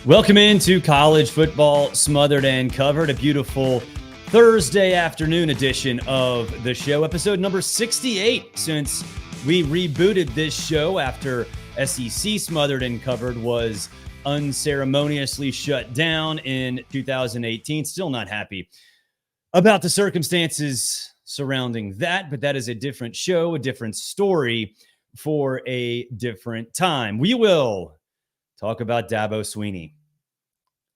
Welcome into College Football Smothered and Covered, a beautiful Thursday afternoon edition of the show, episode number 68 since we rebooted this show after SEC Smothered and Covered was unceremoniously shut down in 2018. Still not happy about the circumstances surrounding that, but that is a different show, a different story for a different time. We will talk about Dabo Swinney.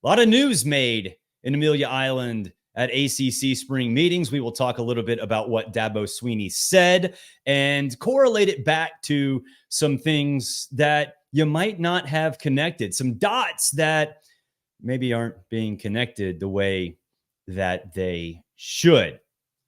A lot of news made in Amelia Island at ACC spring meetings. We will talk a little bit about what Dabo Swinney said and correlate it back to some things that you might not have connected, some dots that maybe aren't being connected the way that they should.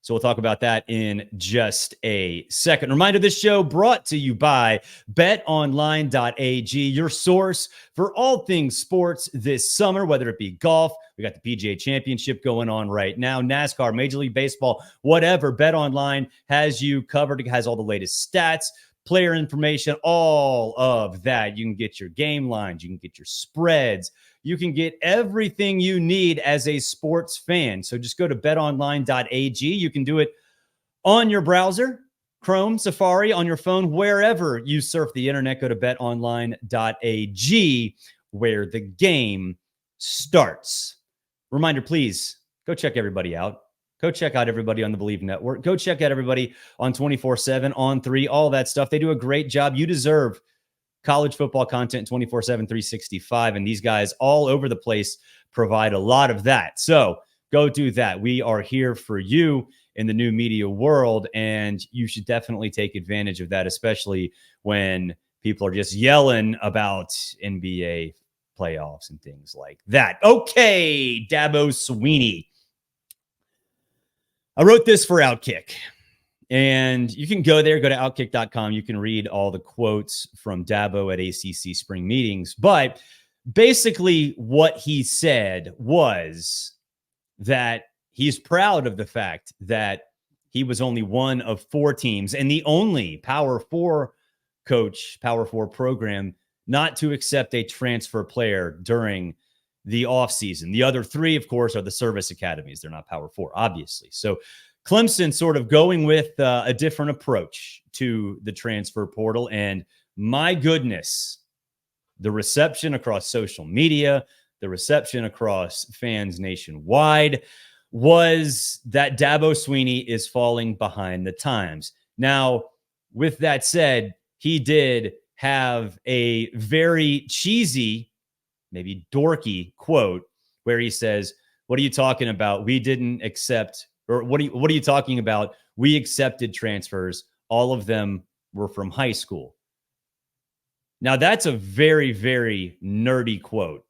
So we'll talk about that in just a second. Reminder, this show brought to you by BetOnline.ag, your source for all things sports this summer, whether it be golf. We got the PGA Championship going on right now, NASCAR, Major League Baseball, whatever. BetOnline has you covered. It has all the latest stats, player information, all of that. You can get your game lines. You can get your spreads. You can get everything you need as a sports fan. So just go to betonline.ag. You can do it on your browser, Chrome, Safari, on your phone, wherever you surf the internet. Go to betonline.ag, where the game starts. Reminder, please, go check everybody out. Go check out everybody on the Believe Network. Go check out everybody on 24/7, on 3, all that stuff. They do a great job. You deserve college football content 24/7, 365. And these guys all over the place provide a lot of that. So go do that. We are here for you in the new media world, and you should definitely take advantage of that, especially when people are just yelling about NBA playoffs and things like that. Okay, Dabo Swinney. I wrote this for Outkick. And you can go there, go to Outkick.com. You can read all the quotes from Dabo at ACC spring meetings. But basically what he said was that he's proud of the fact that he was only one of 4 teams and the only Power 4 coach, Power 4 program not to accept a transfer player during the offseason. The other 3, of course, are the service academies. They're not Power 4, obviously. So Clemson sort of going with a different approach to the transfer portal. And my goodness, the reception across social media, the reception across fans nationwide was that Dabo Swinney is falling behind the times. Now, with that said, he did have a very cheesy, maybe dorky quote where he says, "What are you talking about? We didn't accept..." Or what are you talking about? We accepted transfers. All of them were from high school. Now, that's a very, very nerdy quote.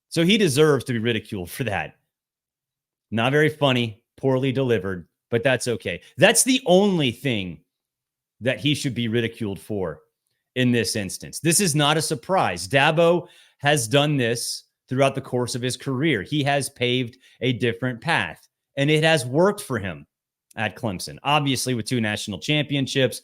So he deserves to be ridiculed for that. Not very funny, poorly delivered, but that's okay. That's the only thing that he should be ridiculed for in this instance. This is not a surprise. Dabo has done this throughout the course of his career. He has paved a different path. And it has worked for him at Clemson, obviously with 2 national championships,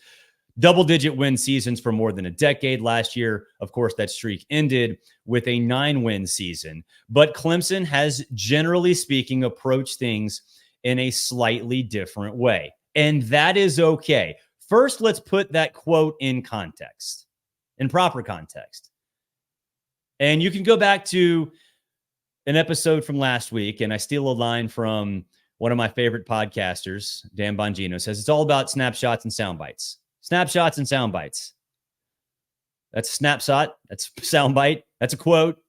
double-digit win seasons for more than a decade. Last year, of course, that streak ended with a 9-win season. But Clemson has, generally speaking, approached things in a slightly different way. And that is okay. First, let's put that quote in context, in proper context. And you can go back to an episode from last week, and I steal a line from one of my favorite podcasters, Dan Bongino, says it's all about snapshots and sound bites. Snapshots and sound bites. That's a snapshot. That's a sound bite. That's a quote.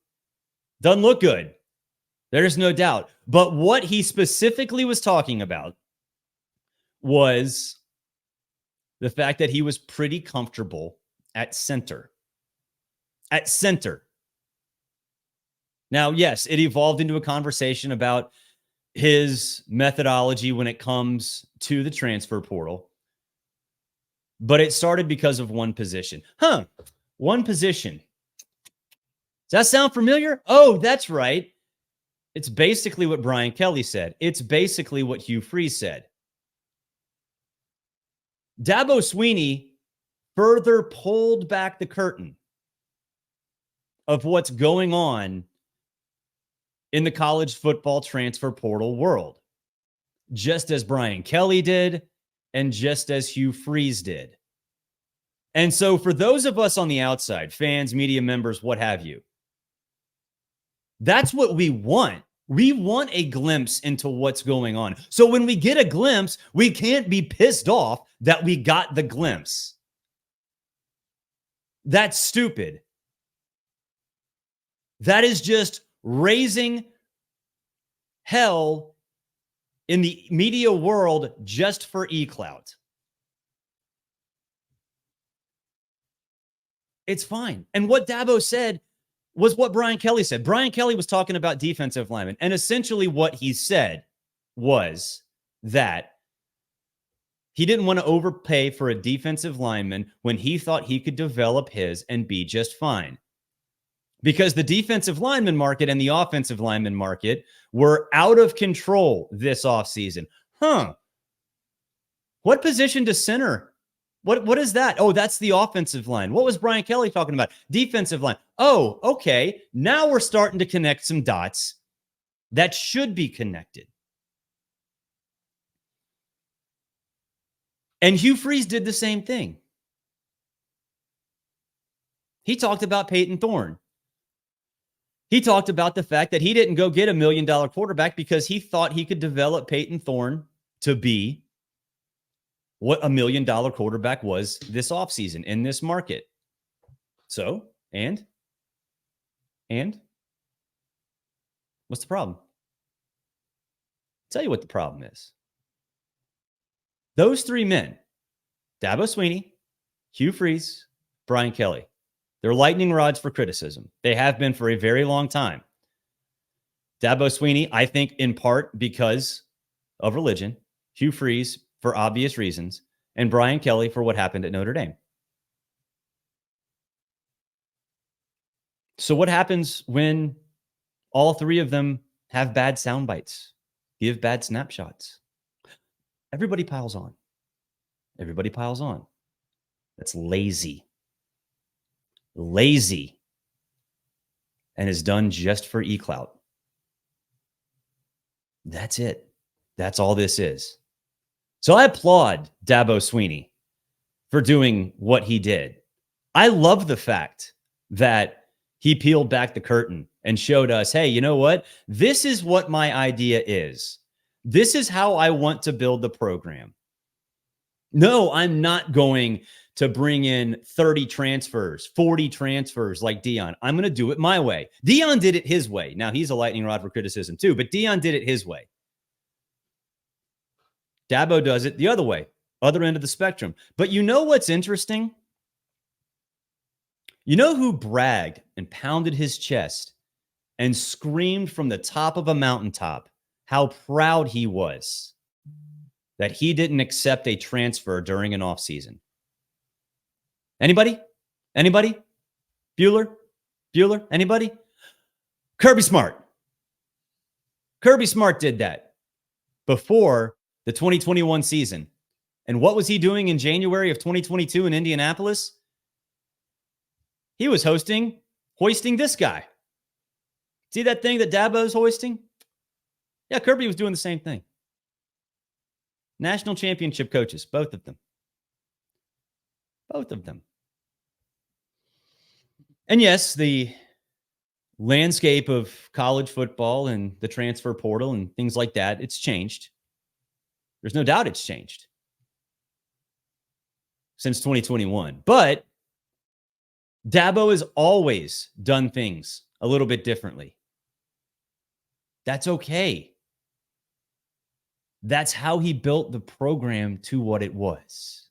Doesn't look good. There's no doubt. But what he specifically was talking about was the fact that he was pretty comfortable at center. At center. Now, yes, it evolved into a conversation about his methodology when it comes to the transfer portal. But it started because of one position. One position. Does that sound familiar? Oh, that's right. It's basically what Brian Kelly said. It's basically what Hugh Freeze said. Dabo Swinney further pulled back the curtain of what's going on in the college football transfer portal world, just as Brian Kelly did and just as Hugh Freeze did. And so for those of us on the outside, fans, media members, what have you, that's what we want. We want a glimpse into what's going on. So when we get a glimpse, we can't be pissed off that we got the glimpse. That's stupid. That is just raising hell in the media world just for e-clout. It's fine. And what Dabo said was what Brian Kelly said. Brian Kelly was talking about defensive linemen. And essentially what he said was that he didn't want to overpay for a defensive lineman when he thought he could develop his and be just fine. Because the defensive lineman market and the offensive lineman market were out of control this offseason. What position to center? What is that? Oh, that's the offensive line. What was Brian Kelly talking about? Defensive line. Oh, okay. Now we're starting to connect some dots that should be connected. And Hugh Freeze did the same thing. He talked about Peyton Thorne. He talked about the fact that he didn't go get $1 million quarterback because he thought he could develop Peyton Thorne to be what $1 million quarterback was this offseason in this market. So, and what's the problem? I'll tell you what the problem is. Those three men, Dabo Swinney, Hugh Freeze, Brian Kelly, they're lightning rods for criticism. They have been for a very long time. Dabo Swinney, I think in part because of religion, Hugh Freeze for obvious reasons, and Brian Kelly for what happened at Notre Dame. So what happens when all three of them have bad sound bites, give bad snapshots? Everybody piles on. Everybody piles on. That's lazy. Lazy. And is done just for e-clout. That's it. That's all this is. So I applaud Dabo Swinney for doing what he did. I love the fact that he peeled back the curtain and showed us, hey, you know what? This is what my idea is. This is how I want to build the program. No, I'm not going to bring in 30 transfers, 40 transfers like Deion. I'm going to do it my way. Deion did it his way. Now, he's a lightning rod for criticism too, but Deion did it his way. Dabo does it the other way, other end of the spectrum. But you know what's interesting? You know who bragged and pounded his chest and screamed from the top of a mountaintop how proud he was that he didn't accept a transfer during an offseason? Anybody? Anybody? Bueller? Anybody? Kirby Smart. Kirby Smart did that before the 2021 season. And what was he doing in January of 2022 in Indianapolis? He was hoisting this guy. See that thing that Dabo's hoisting? Yeah, Kirby was doing the same thing. National championship coaches, both of them. Both of them. And yes, the landscape of college football and the transfer portal and things like that, it's changed. There's no doubt it's changed since 2021. But Dabo has always done things a little bit differently. That's okay. That's how he built the program to what it was.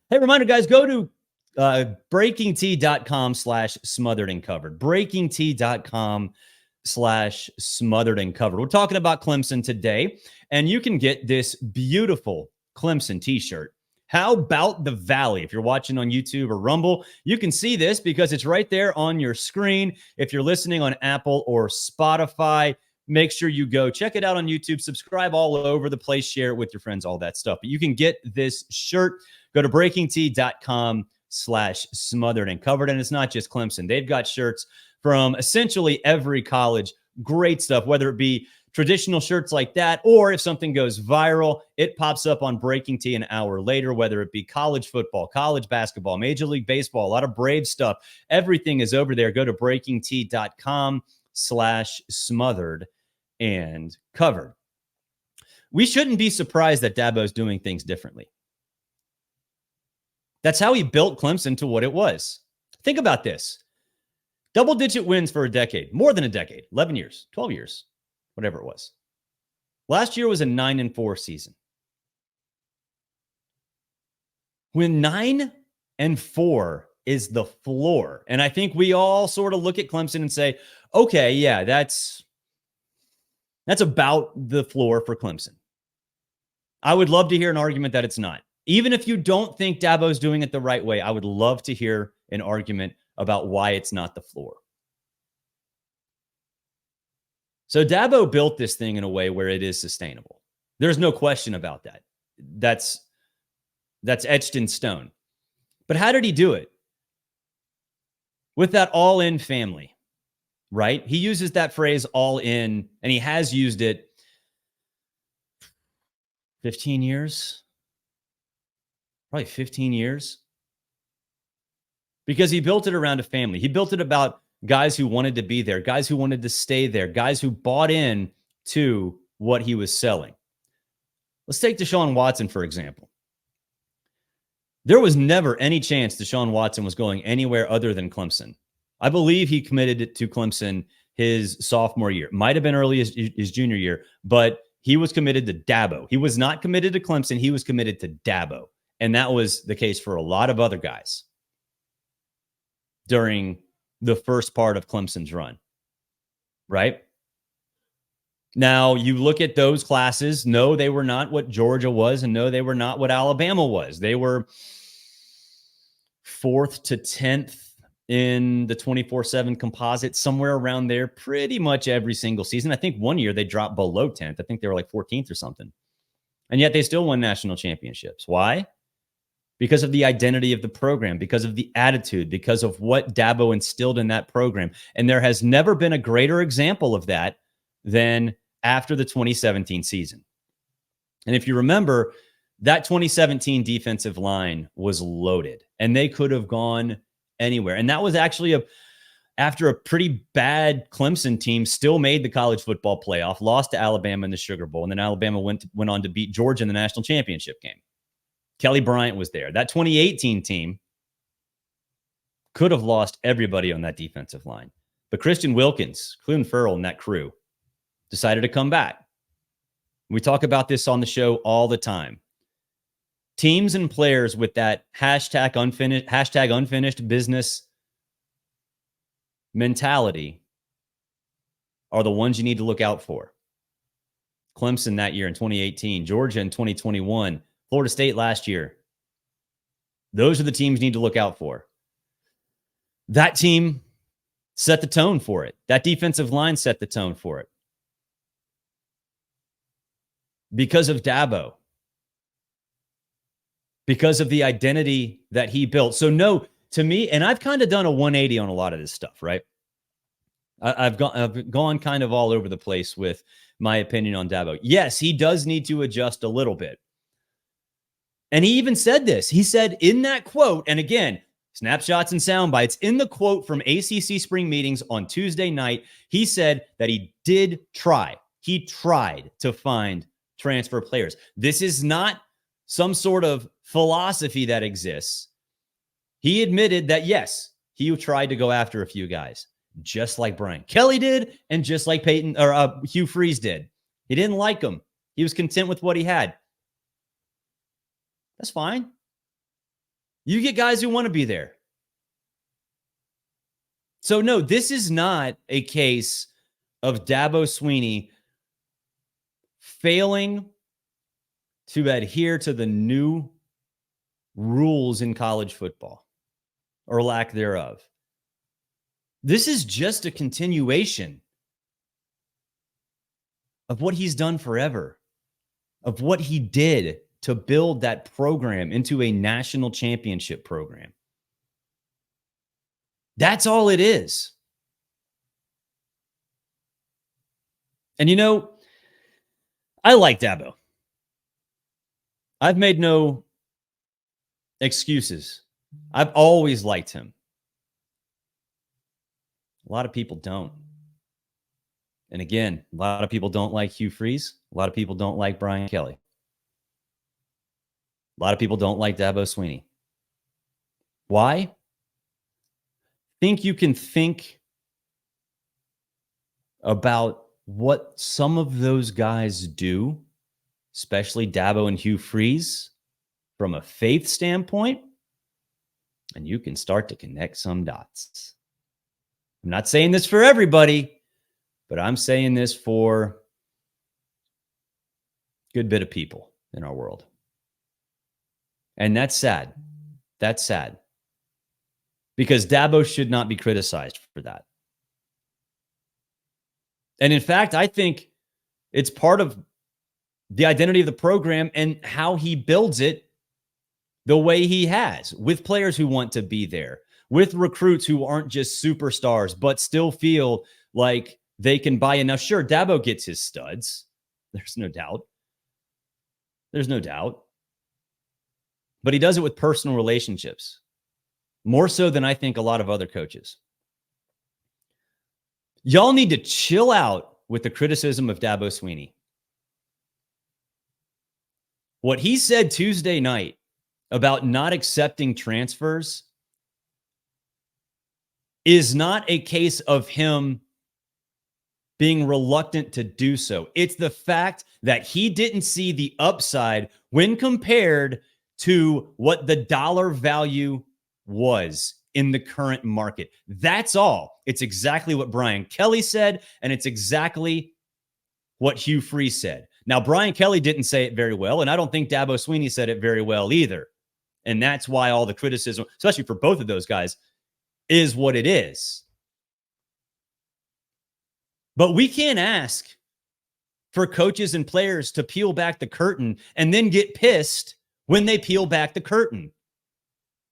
Hey, reminder, guys, go to breakingt.com/smotheredandcovered. breakingt.com/smotheredandcovered. We're talking about Clemson today, and you can get this beautiful Clemson t-shirt. How about the Valley? If you're watching on YouTube or Rumble, you can see this because it's right there on your screen. If you're listening on Apple or Spotify, make sure you go check it out on YouTube, subscribe all over the place, share it with your friends, all that stuff. But you can get this shirt. Go to breakingt.com Clemson.com/smothered and covered. And it's not just Clemson. They've got shirts from essentially every college. Great stuff, whether it be traditional shirts like that, or if something goes viral, it pops up on Breaking Tea an hour later, whether it be college football, college basketball, Major League Baseball, a lot of Brave stuff. Everything is over there. Go to breakingtea.com/smothered and covered. We shouldn't be surprised that Dabo's doing things differently. That's how he built Clemson to what it was. Think about this. Double-digit wins for a decade, more than a decade, 11 years, 12 years, whatever it was. Last year was a 9-4 season. When 9-4 is the floor, and I think we all sort of look at Clemson and say, okay, yeah, that's about the floor for Clemson. I would love to hear an argument that it's not. Even if you don't think Dabo's doing it the right way, I would love to hear an argument about why it's not the floor. So Dabo built this thing in a way where it is sustainable. There's no question about that. That's etched in stone. But how did he do it? With that all-in family, right? He uses that phrase all in, and he has used it 15 years, probably 15 years, because he built it around a family. He built it about guys who wanted to be there, guys who wanted to stay there, guys who bought in to what he was selling. Let's take Deshaun Watson, for example. There was never any chance Deshaun Watson was going anywhere other than Clemson. I believe he committed to Clemson his sophomore year. Might have been early as his junior year, but he was committed to Dabo. He was not committed to Clemson. He was committed to Dabo. And that was the case for a lot of other guys during the first part of Clemson's run, right? Now, you look at those classes. No, they were not what Georgia was, and no, they were not what Alabama was. They were 4th to 10th in the 24/7 composite, somewhere around there, pretty much every single season. I think one year they dropped below 10th. I think they were like 14th or something. And yet they still won national championships. Why? Because of the identity of the program, because of the attitude, because of what Dabo instilled in that program. And there has never been a greater example of that than after the 2017 season. And if you remember, that 2017 defensive line was loaded, and they could have gone anywhere. And that was actually after a pretty bad Clemson team still made the college football playoff, lost to Alabama in the Sugar Bowl, and then Alabama went on to beat Georgia in the national championship game. Kelly Bryant was there. That 2018 team could have lost everybody on that defensive line. But Christian Wilkins, Clelin Ferrell, and that crew decided to come back. We talk about this on the show all the time. Teams and players with that hashtag unfinished business mentality are the ones you need to look out for. Clemson that year in 2018, Georgia in 2021, Florida State last year. Those are the teams you need to look out for. That team set the tone for it. That defensive line set the tone for it. Because of Dabo. Because of the identity that he built. So no, to me, and I've kind of done a 180 on a lot of this stuff, right? I've gone kind of all over the place with my opinion on Dabo. Yes, he does need to adjust a little bit. And he even said this. He said in that quote, and again, snapshots and sound bites, in the quote from ACC spring meetings on Tuesday night, he said that he did try. He tried to find transfer players. This is not some sort of philosophy that exists. He admitted that, yes, he tried to go after a few guys, just like Brian Kelly did, and just like Hugh Freeze did. He didn't like them. He was content with what he had. That's fine. You get guys who want to be there. So no, this is not a case of Dabo Swinney failing to adhere to the new rules in college football or lack thereof. This is just a continuation of what he's done forever, of what he did to build that program into a national championship program. That's all it is. And I like Dabo. I've made no excuses. I've always liked him. A lot of people don't. And again, a lot of people don't like Hugh Freeze. A lot of people don't like Brian Kelly. A lot of people don't like Dabo Swinney. Why? Think you can think about what some of those guys do, especially Dabo and Hugh Freeze, from a faith standpoint, and you can start to connect some dots. I'm not saying this for everybody, but I'm saying this for a good bit of people in our world. And that's sad. That's sad. Because Dabo should not be criticized for that. And in fact, I think it's part of the identity of the program and how he builds it the way he has, with players who want to be there, with recruits who aren't just superstars, but still feel like they can buy enough. Sure, Dabo gets his studs. There's no doubt. There's no doubt. But he does it with personal relationships, more so than I think a lot of other coaches. Y'all need to chill out with the criticism of Dabo Swinney. What he said Tuesday night about not accepting transfers is not a case of him being reluctant to do so. It's the fact that he didn't see the upside when compared to what the dollar value was in the current market. That's all. It's exactly what Brian Kelly said, and it's exactly what Hugh Freeze said. Now, Brian Kelly didn't say it very well, and I don't think Dabo Swinney said it very well either. And that's why all the criticism, especially for both of those guys, is what it is. But we can't ask for coaches and players to peel back the curtain and then get pissed when they peel back the curtain.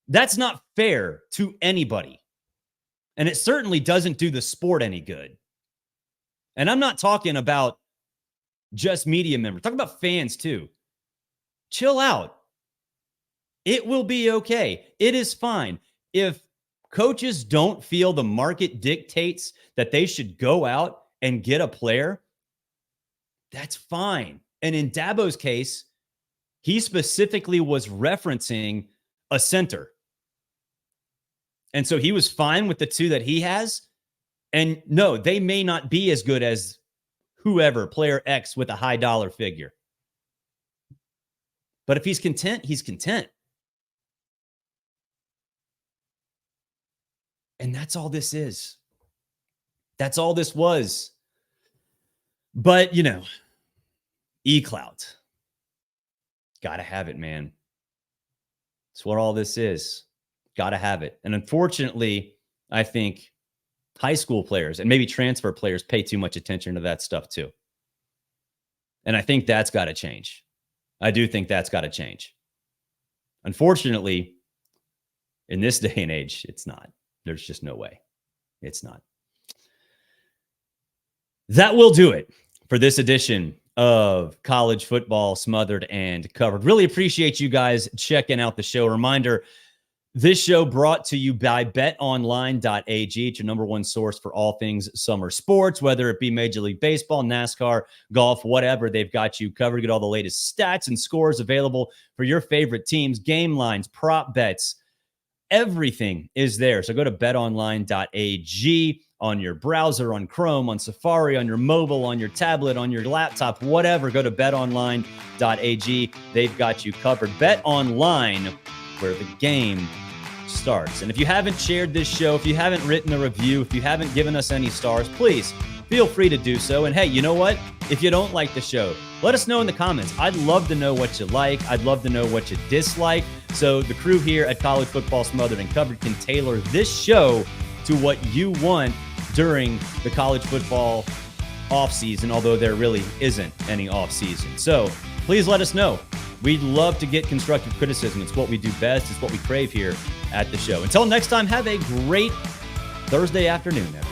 That's not fair to anybody. And it certainly doesn't do the sport any good. And I'm not talking about just media members. I'm talking about fans too. Chill out. It will be okay. It is fine. If coaches don't feel the market dictates that they should go out and get a player, that's fine. And in Dabo's case, he specifically was referencing a center. And so he was fine with the two that he has. And no, they may not be as good as whoever, player X with a high dollar figure. But if he's content, he's content. And that's all this is. That's all this was. But, E-Clout. Gotta have it, man. That's what all this is. Gotta have it. And unfortunately, I think high school players and maybe transfer players pay too much attention to that stuff too. And I think that's got to change. I do think that's got to change. Unfortunately, in this day and age, it's not. There's just no way. It's not. That will do it for this edition of College Football Smothered and Covered. Really appreciate you guys checking out the show. Reminder, this show brought to you by BetOnline.ag. It's your number one source for all things summer sports, whether it be Major League Baseball, NASCAR, golf, whatever. They've got you covered. Get all the latest stats and scores available for your favorite teams, game lines, prop bets. Everything is there. So go to betonline.ag on your browser, on Chrome, on Safari, on your mobile, on your tablet, on your laptop, whatever. Go to betonline.ag. They've got you covered. BetOnline, where the game starts. And if you haven't shared this show, if you haven't written a review, if you haven't given us any stars, please feel free to do so. And hey, you know what? If you don't like the show, let us know in the comments. I'd love to know what you like. I'd love to know what you dislike. So the crew here at College Football Smothered and Covered can tailor this show to what you want during the college football offseason, although there really isn't any offseason. So please let us know. We'd love to get constructive criticism. It's what we do best. It's what we crave here at the show. Until next time, have a great Thursday afternoon, everyone.